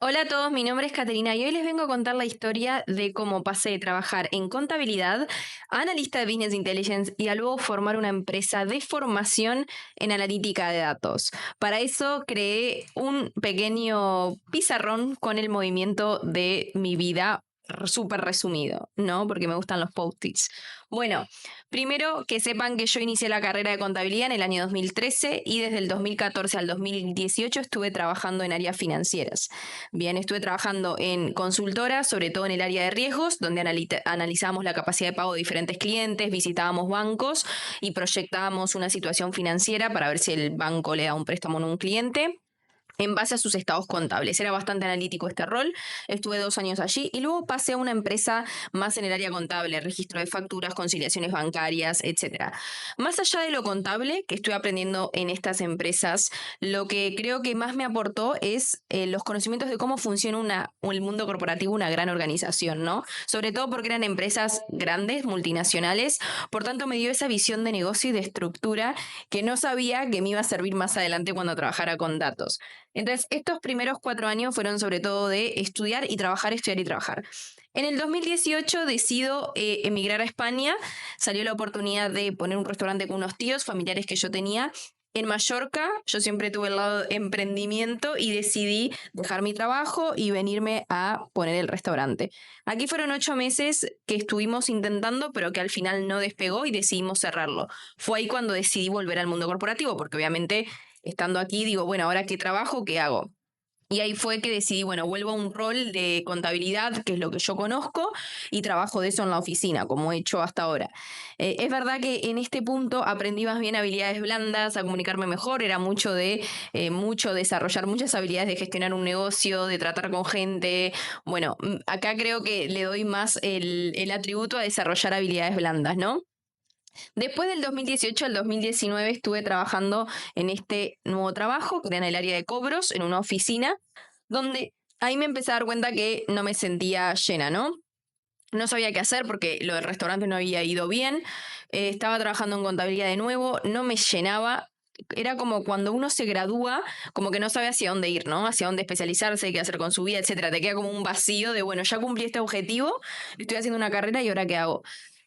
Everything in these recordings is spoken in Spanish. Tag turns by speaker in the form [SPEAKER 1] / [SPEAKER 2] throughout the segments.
[SPEAKER 1] Hola a todos, mi nombre es Caterina y hoy les vengo a contar la historia de cómo pasé de trabajar en contabilidad a analista de Business Intelligence y a luego formar una empresa de formación en analítica de datos. Para eso creé un pequeño pizarrón con el movimiento de mi vida súper resumido, ¿no? Porque me gustan los post-its. Bueno, primero que sepan que yo inicié la carrera de contabilidad en el año 2013 y desde el 2014 al 2018 estuve trabajando en áreas financieras. Bien, estuve trabajando en consultora, sobre todo en el área de riesgos, donde analizábamos la capacidad de pago de diferentes clientes, visitábamos bancos y proyectábamos una situación financiera para ver si el banco le da un préstamo a un cliente en base a sus estados contables. Era bastante analítico este rol, estuve 2 años allí y luego pasé a una empresa más en el área contable, registro de facturas, conciliaciones bancarias, etcétera. Más allá de lo contable que estoy aprendiendo en estas empresas, lo que creo que más me aportó es los conocimientos de cómo funciona el mundo corporativo, una gran organización, ¿no? Sobre todo porque eran empresas grandes, multinacionales, por tanto me dio esa visión de negocio y de estructura que no sabía que me iba a servir más adelante cuando trabajara con datos. Entonces, estos primeros 4 años fueron sobre todo de estudiar y trabajar, estudiar y trabajar. En el 2018 decido emigrar a España. Salió la oportunidad de poner un restaurante con unos tíos familiares que yo tenía en Mallorca. Yo siempre tuve el lado de emprendimiento y decidí dejar mi trabajo y venirme a poner el restaurante. Aquí fueron 8 meses que estuvimos intentando, pero que al final no despegó y decidimos cerrarlo. Fue ahí cuando decidí volver al mundo corporativo, porque obviamente estando aquí digo, bueno, ahora qué trabajo, qué hago. Y ahí fue que decidí, bueno, vuelvo a un rol de contabilidad, que es lo que yo conozco, y trabajo de eso en la oficina, como he hecho hasta ahora. Es verdad que en este punto aprendí más bien habilidades blandas, a comunicarme mejor, era mucho desarrollar muchas habilidades de gestionar un negocio, de tratar con gente. Bueno, acá creo que le doy más el atributo a desarrollar habilidades blandas, ¿no? Después del 2018 al 2019 estuve trabajando en este nuevo trabajo, que era en el área de cobros, en una oficina, donde ahí me empecé a dar cuenta que no me sentía llena, ¿no? No sabía qué hacer porque lo del restaurante no había ido bien. Estaba trabajando en contabilidad de nuevo, no me llenaba. Era como cuando uno se gradúa, como que no sabe hacia dónde ir, ¿no? Hacia dónde especializarse, qué hacer con su vida, etcétera. Te queda como un vacío de, bueno, ya cumplí este objetivo, estoy haciendo una carrera y ahora qué hago.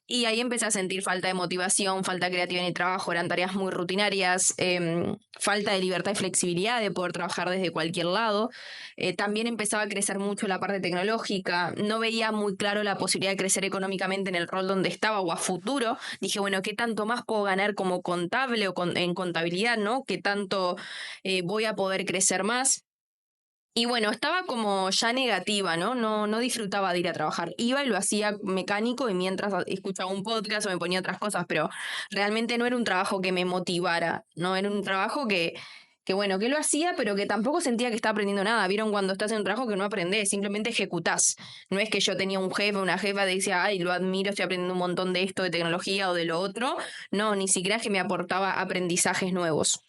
[SPEAKER 1] Y ahí empecé a sentir falta de motivación, falta creativa en el trabajo, eran tareas muy rutinarias, falta de libertad y flexibilidad de poder trabajar desde cualquier lado. También empezaba a crecer mucho la parte tecnológica, no veía muy claro la posibilidad de crecer económicamente en el rol donde estaba o a futuro. Dije, bueno, ¿qué tanto más puedo ganar como contable o en contabilidad, ¿no? ¿Qué tanto voy a poder crecer más? Y bueno, estaba como ya negativa, ¿no? No disfrutaba de ir a trabajar. Iba y lo hacía mecánico y mientras escuchaba un podcast o me ponía otras cosas, pero realmente no era un trabajo que me motivara, ¿no? Era un trabajo que bueno, que lo hacía, pero que tampoco sentía que estaba aprendiendo nada. ¿Vieron cuando estás en un trabajo que no aprendés, simplemente ejecutás? No es que yo tenía un jefe, una jefa que decía, ay, lo admiro, estoy aprendiendo un montón de esto, de tecnología o de lo otro. No, ni siquiera es que me aportaba aprendizajes nuevos.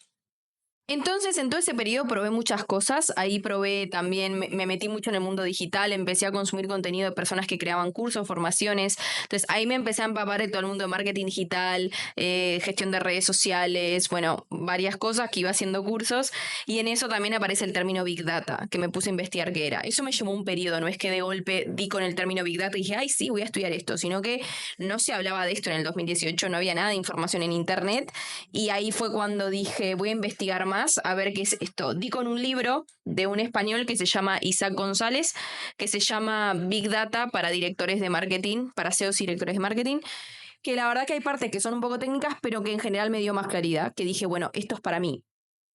[SPEAKER 1] Entonces, en todo ese periodo probé muchas cosas. Ahí probé también, me metí mucho en el mundo digital, empecé a consumir contenido de personas que creaban cursos, formaciones. Entonces, ahí me empecé a empapar de todo el mundo de marketing digital, gestión de redes sociales, bueno, varias cosas que iba haciendo cursos. Y en eso también aparece el término Big Data, que me puse a investigar qué era. Eso me llevó un periodo, no es que de golpe di con el término Big Data y dije, ay, sí, voy a estudiar esto, sino que no se hablaba de esto en el 2018, no había nada de información en Internet. Y ahí fue cuando dije, voy a investigar más, a ver qué es esto. Di con un libro de un español que se llama Isaac González, que se llama Big Data para directores de marketing, para CEOs y directores de marketing, que la verdad que hay partes que son un poco técnicas, pero que en general me dio más claridad, que dije, bueno, esto es para mí.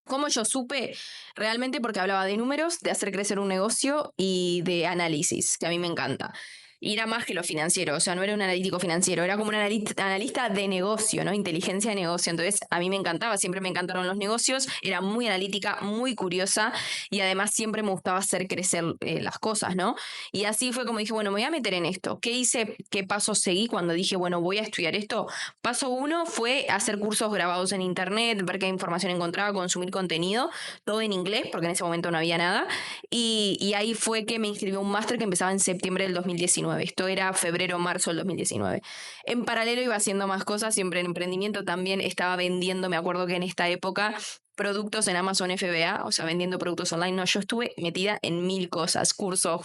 [SPEAKER 1] ¿Cómo yo supe? Realmente porque hablaba de números, de hacer crecer un negocio y de análisis, que a mí me encanta. Y era más que lo financiero, o sea, no era un analítico financiero, era como un analista de negocio, ¿no? Inteligencia de negocio. Entonces, a mí me encantaba, siempre me encantaron los negocios, era muy analítica, muy curiosa y además siempre me gustaba hacer crecer las cosas, ¿no? Y así fue como dije, bueno, me voy a meter en esto. ¿Qué hice? ¿Qué pasos seguí cuando dije, bueno, voy a estudiar esto? Paso uno fue hacer cursos grabados en internet, ver qué información encontraba, consumir contenido, todo en inglés, porque en ese momento no había nada. Y ahí fue que me inscribí a un máster que empezaba en septiembre del 2019. 2019. Esto era febrero, marzo del 2019. En paralelo iba haciendo más cosas, siempre en emprendimiento también estaba vendiendo, me acuerdo que en esta época, productos en Amazon FBA, o sea, vendiendo productos online. No, yo estuve metida en 1000 cosas, cursos,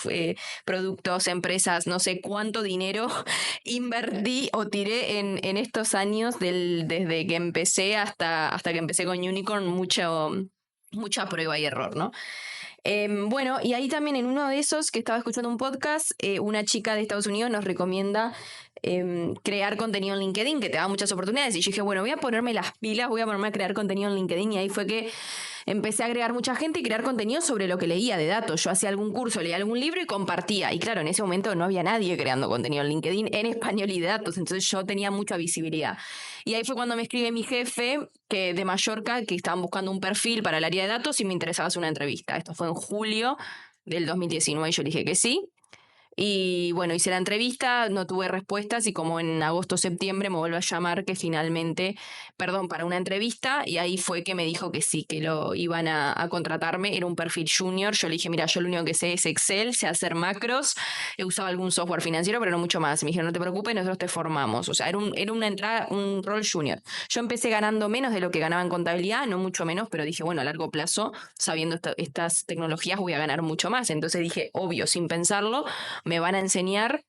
[SPEAKER 1] productos, empresas, no sé cuánto dinero invertí o tiré en estos años desde que empecé hasta que empecé con Unicorn, mucha prueba y error, ¿no? Bueno, y ahí también en uno de esos que estaba escuchando un podcast, una chica de Estados Unidos nos recomienda crear contenido en LinkedIn, que te da muchas oportunidades. Y yo dije, bueno, voy a ponerme las pilas, voy a ponerme a crear contenido en LinkedIn. Y ahí fue que empecé a agregar mucha gente y crear contenido sobre lo que leía de datos. Yo hacía algún curso, leía algún libro y compartía. Y claro, en ese momento no había nadie creando contenido en LinkedIn en español y de datos. Entonces yo tenía mucha visibilidad. Y ahí fue cuando me escribe mi jefe de Mallorca, que estaban buscando un perfil para el área de datos y me interesaba hacer una entrevista. Esto fue en julio del 2019 y yo le dije que sí. Y bueno, hice la entrevista, no tuve respuestas y como en agosto, septiembre me vuelve a llamar que finalmente, perdón, para una entrevista y ahí fue que me dijo que sí, que lo iban a contratarme. Era un perfil junior. Yo le dije, mira, yo lo único que sé es Excel, sé hacer macros, he usado algún software financiero, pero no mucho más. Y me dijeron, no te preocupes, nosotros te formamos. O sea, era una entrada, un rol junior. Yo empecé ganando menos de lo que ganaba en contabilidad, no mucho menos, pero dije, bueno, a largo plazo, sabiendo estas tecnologías, voy a ganar mucho más. Entonces dije, obvio, sin pensarlo, me van a enseñar,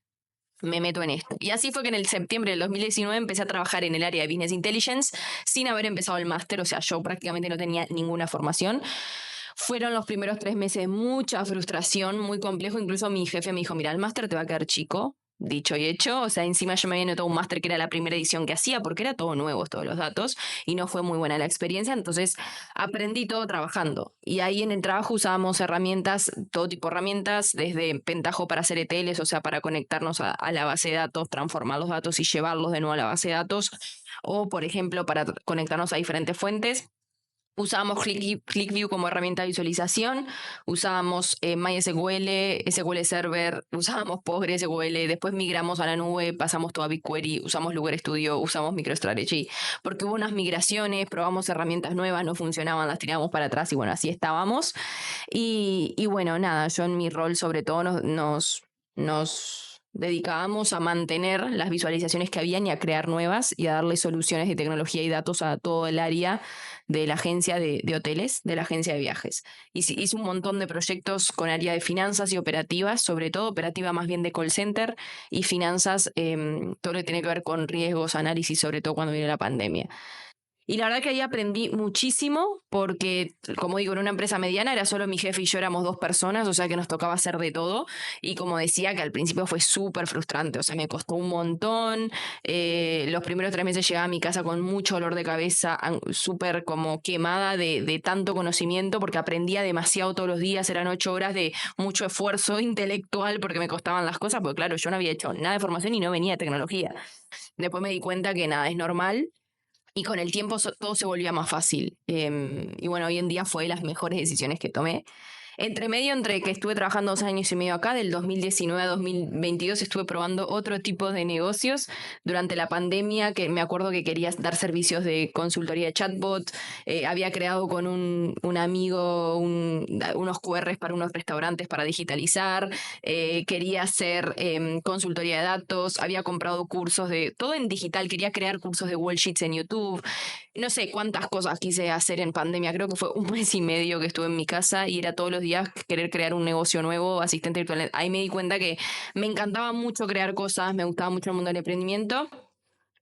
[SPEAKER 1] me meto en esto. Y así fue que en el septiembre del 2019 empecé a trabajar en el área de Business Intelligence sin haber empezado el máster, o sea, yo prácticamente no tenía ninguna formación. Fueron los primeros 3 meses mucha frustración, muy complejo. Incluso mi jefe me dijo, mira, el máster te va a quedar chico. Dicho y hecho, o sea, encima yo me había notado un máster que era la primera edición que hacía porque era todo nuevo, todos los datos, y no fue muy buena la experiencia, entonces aprendí todo trabajando. Y ahí en el trabajo usábamos herramientas, todo tipo de herramientas, desde Pentaho para hacer ETLs, o sea, para conectarnos a la base de datos, transformar los datos y llevarlos de nuevo a la base de datos, o por ejemplo, para conectarnos a diferentes fuentes. Usábamos ClickView como herramienta de visualización, usábamos MySQL, SQL Server, usábamos PostgreSQL, después migramos a la nube, pasamos todo a BigQuery, usamos Looker Studio, usamos MicroStrategy, porque hubo unas migraciones, probamos herramientas nuevas, no funcionaban, las tiramos para atrás y bueno, así estábamos. Y bueno, nada, yo en mi rol sobre todo nos dedicábamos a mantener las visualizaciones que habían y a crear nuevas y a darle soluciones de tecnología y datos a todo el área de la agencia de hoteles, de la agencia de viajes. Hice un montón de proyectos con área de finanzas y operativas, sobre todo operativa más bien de call center y finanzas, todo lo que tiene que ver con riesgos, análisis, sobre todo cuando viene la pandemia. Y la verdad que ahí aprendí muchísimo porque, como digo, en una empresa mediana era solo mi jefe y yo éramos 2 personas, o sea que nos tocaba hacer de todo. Y como decía, que al principio fue súper frustrante, o sea, me costó un montón. Los primeros 3 meses llegaba a mi casa con mucho dolor de cabeza, súper como quemada de tanto conocimiento porque aprendía demasiado todos los días, eran 8 horas de mucho esfuerzo intelectual porque me costaban las cosas, porque claro, yo no había hecho nada de formación y no venía de tecnología. Después me di cuenta que nada, es normal y con el tiempo todo se volvía más fácil. Y bueno, hoy en día fue de las mejores decisiones que tomé. Entre que estuve trabajando 2 años y medio acá, del 2019 a 2022 estuve probando otro tipo de negocios. Durante la pandemia, que me acuerdo que quería dar servicios de consultoría de chatbot, había creado con un amigo unos QRs para unos restaurantes para digitalizar, quería hacer consultoría de datos, había comprado cursos de todo en digital, quería crear cursos de Wall Sheets en YouTube. No sé cuántas cosas quise hacer en pandemia, creo que fue 1 mes y medio que estuve en mi casa y era todos los días querer crear un negocio nuevo, asistente virtual. Ahí me di cuenta que me encantaba mucho crear cosas, me gustaba mucho el mundo del emprendimiento.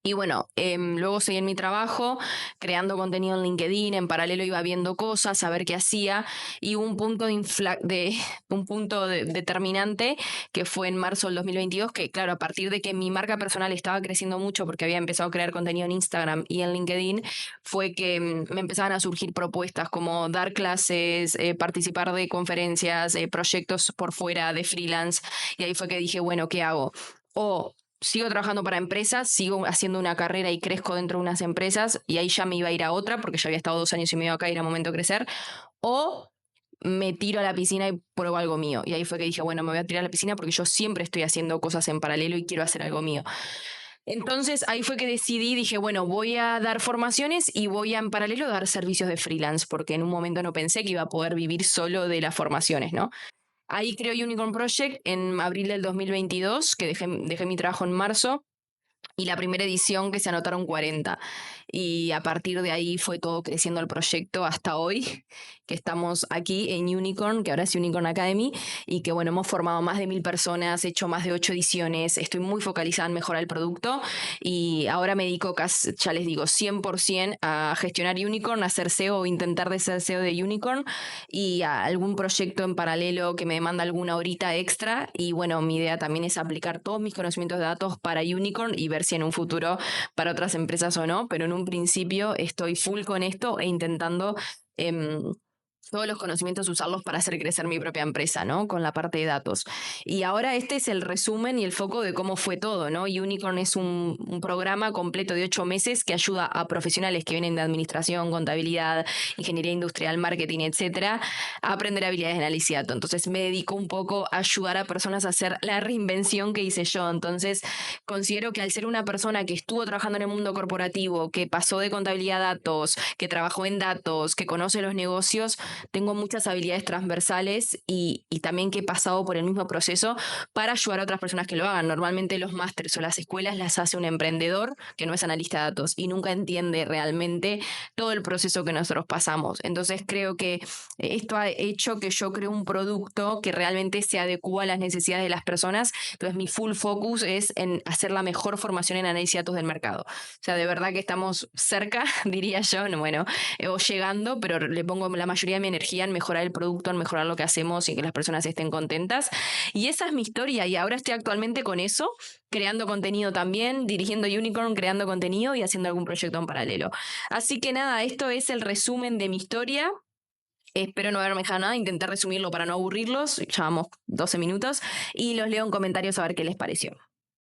[SPEAKER 1] Y bueno, luego seguí en mi trabajo, creando contenido en LinkedIn, en paralelo iba viendo cosas, a ver qué hacía, y hubo un punto determinante que fue en marzo del 2022, que claro, a partir de que mi marca personal estaba creciendo mucho porque había empezado a crear contenido en Instagram y en LinkedIn, fue que me empezaban a surgir propuestas como dar clases, participar de conferencias, proyectos por fuera de freelance, y ahí fue que dije, bueno, ¿qué hago? O sigo trabajando para empresas, sigo haciendo una carrera y crezco dentro de unas empresas y ahí ya me iba a ir a otra porque ya había estado 2 años y medio acá y era momento de crecer, o me tiro a la piscina y pruebo algo mío. Y ahí fue que dije, bueno, me voy a tirar a la piscina porque yo siempre estoy haciendo cosas en paralelo y quiero hacer algo mío. Entonces ahí fue que decidí, dije, bueno, voy a dar formaciones y voy a en paralelo dar servicios de freelance porque en un momento no pensé que iba a poder vivir solo de las formaciones, ¿no? Ahí creo Unicorn Project en abril del 2022, que dejé mi trabajo en marzo. Y la primera edición que se anotaron 40. Y a partir de ahí fue todo creciendo el proyecto hasta hoy, que estamos aquí en Unicorn, que ahora es Unicorn Academy, y que bueno, hemos formado más de 1000 personas, hecho más de 8 ediciones, estoy muy focalizada en mejorar el producto y ahora me dedico, casi, ya les digo, 100% a gestionar Unicorn, a ser CEO o intentar de ser CEO de Unicorn y a algún proyecto en paralelo que me demanda alguna horita extra. Y bueno, mi idea también es aplicar todos mis conocimientos de datos para Unicorn y ver si en un futuro para otras empresas o no, pero en un principio estoy full con esto e intentando todos los conocimientos usarlos para hacer crecer mi propia empresa, ¿no? Con la parte de datos. Y ahora este es el resumen y el foco de cómo fue todo, ¿no? Unicorn es un programa completo de 8 meses que ayuda a profesionales que vienen de administración, contabilidad, ingeniería industrial, marketing, etcétera, a aprender habilidades de análisis de datos. Entonces me dedico un poco a ayudar a personas a hacer la reinvención que hice yo. Entonces considero que al ser una persona que estuvo trabajando en el mundo corporativo, que pasó de contabilidad a datos, que trabajó en datos, que conoce los negocios, tengo muchas habilidades transversales y también que he pasado por el mismo proceso para ayudar a otras personas que lo hagan. Normalmente los másters o las escuelas las hace un emprendedor que no es analista de datos y nunca entiende realmente todo el proceso que nosotros pasamos. Entonces creo que esto ha hecho que yo cree un producto que realmente se adecua a las necesidades de las personas. Entonces mi full focus es en hacer la mejor formación en análisis de datos del mercado. O sea, de verdad que estamos cerca, diría yo, bueno, o llegando, pero le pongo la mayoría de mi energía en mejorar el producto, en mejorar lo que hacemos y que las personas estén contentas. Y esa es mi historia y ahora estoy actualmente con eso, creando contenido también, dirigiendo Unicorn, creando contenido y haciendo algún proyecto en paralelo. Así que nada, esto es el resumen de mi historia. Espero no haberme dejado nada, intenté resumirlo para no aburrirlos, llevamos 12 minutos y los leo en comentarios a ver qué les pareció.